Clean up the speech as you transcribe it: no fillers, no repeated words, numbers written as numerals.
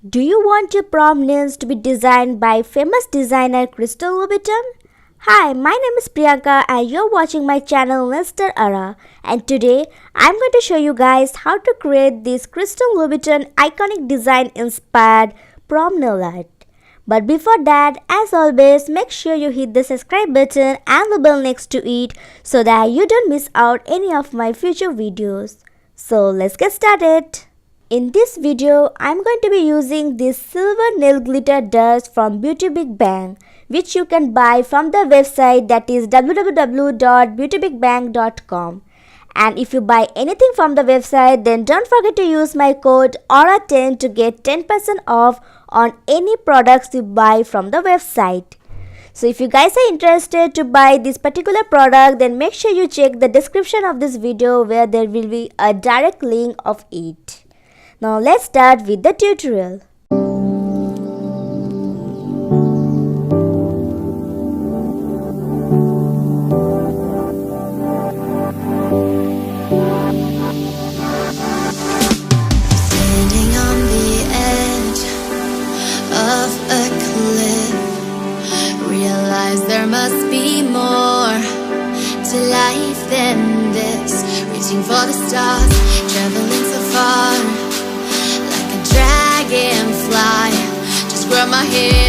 Do you want your prom nails to be designed by famous designer Christian Louboutin? Hi, my name is Priyanka and you're watching my channel Mr. Ara, and today I'm going to show you guys how to create this Christian Louboutin iconic design inspired prom nail art. But before that, as always, make sure you hit the subscribe button and the bell next to it so that you don't miss out any of my future videos. So let's get started. In this video, I'm going to be using this silver nail glitter dust from BeautyBigBang, which you can buy from the website that is www.beautybigbang.com. And if you buy anything from the website, then don't forget to use my code AURA10 to get 10% off on any products you buy from the website. So if you guys are interested to buy this particular product, then make sure you check the description of this video where there will be a direct link of it. Now let's start with the tutorial. Standing on the edge of a cliff, realize there must be more to life than this. Reaching for the stars, traveling so far, dragonfly, just grab my hand.